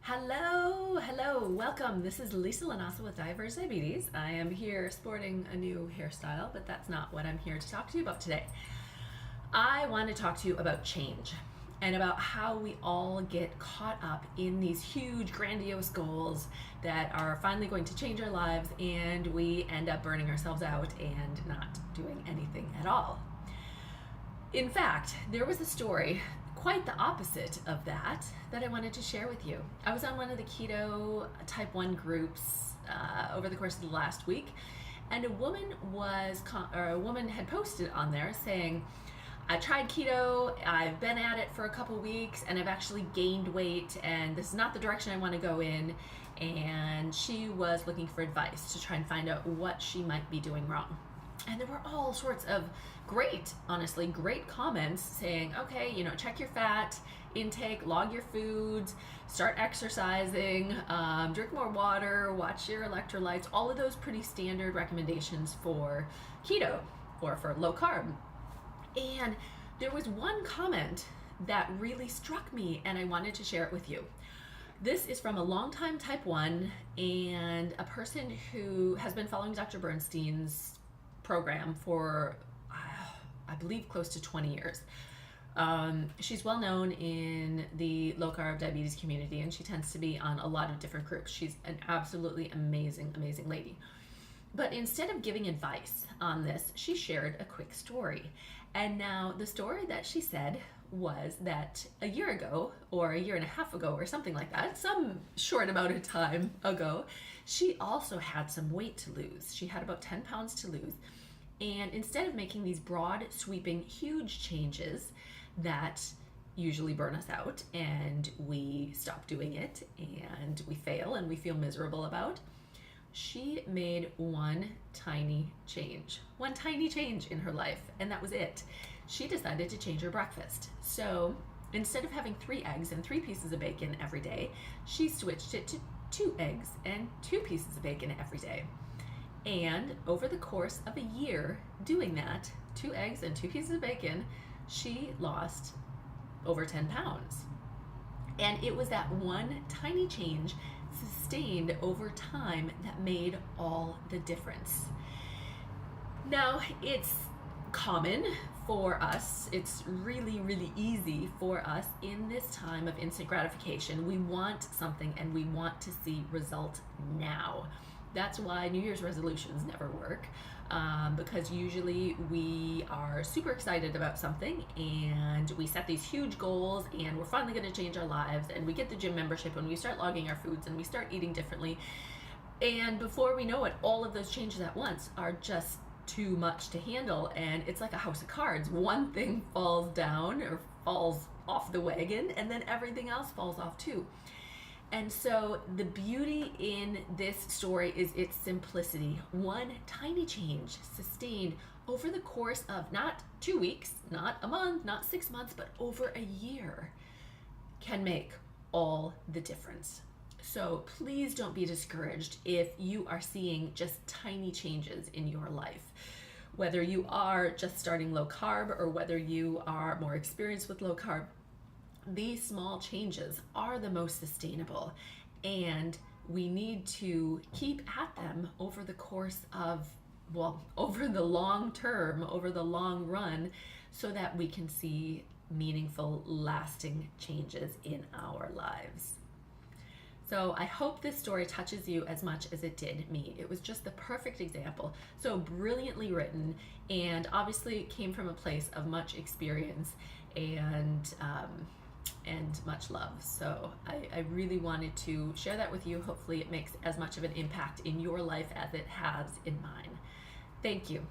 Hello, welcome. This is Lisa Lanasa with diaVerge Diabetes. I am here sporting a new hairstyle, but that's not what I'm here to talk to you about today. I want to talk to you about change and about how we all get caught up in these huge, grandiose goals that are finally going to change our lives, and we end up burning ourselves out and not doing anything at all. In fact, there was a story quite the opposite of that I wanted to share with you. I was on one of the keto type 1 groups over the course of the last week, and a woman had posted on there saying, I tried keto, I've been at it for a couple weeks, and I've actually gained weight, and this is not the direction I want to go in. And she was looking for advice to try and find out what she might be doing wrong. And there were all sorts of great comments saying, okay, check your fat intake, log your foods, start exercising, drink more water, watch your electrolytes, all of those pretty standard recommendations for keto or for low carb. And there was one comment that really struck me, and I wanted to share it with you. This is from a longtime type 1 and a person who has been following Dr. Bernstein's program for, I believe, close to 20 years. She's well known in the low carb diabetes community, and she tends to be on a lot of different groups. She's an absolutely amazing lady. But instead of giving advice on this, she shared a quick story. And now the story that she said was that a year ago, or a year and a half ago, or something like that, some short amount of time ago, she also had some weight to lose. She had about 10 pounds to lose. And instead of making these broad, sweeping, huge changes that usually burn us out and we stop doing it and we fail and we feel miserable about, she made one tiny change in her life, and that was it. She decided to change her breakfast. So instead of having 3 eggs and 3 pieces of bacon every day, she switched it to 2 eggs and 2 pieces of bacon every day. And over the course of a year doing that, 2 eggs and 2 pieces of bacon, she lost over 10 pounds. And it was that one tiny change sustained over time that made all the difference. Now, it's common for us, it's really easy for us in this time of instant gratification. We want something and we want to see results now. That's why New Year's resolutions never work, because usually we are super excited about something and we set these huge goals and we're finally going to change our lives, and we get the gym membership and we start logging our foods and we start eating differently. And before we know it, all of those changes at once are just too much to handle, and it's like a house of cards. One thing falls down or falls off the wagon, and then everything else falls off too. And so the beauty in this story is its simplicity. One tiny change sustained over the course of not 2 weeks, not a month, not 6 months, but over a year can make all the difference. So please don't be discouraged if you are seeing just tiny changes in your life. Whether you are just starting low carb or whether you are more experienced with low carb, these small changes are the most sustainable, and we need to keep at them over the course of, over the long term, over the long run, so that we can see meaningful, lasting changes in our lives. So I hope this story touches you as much as it did me. It was just the perfect example, so brilliantly written, and obviously it came from a place of much experience and much love. So I really wanted to share that with you. Hopefully it makes as much of an impact in your life as it has in mine. Thank you.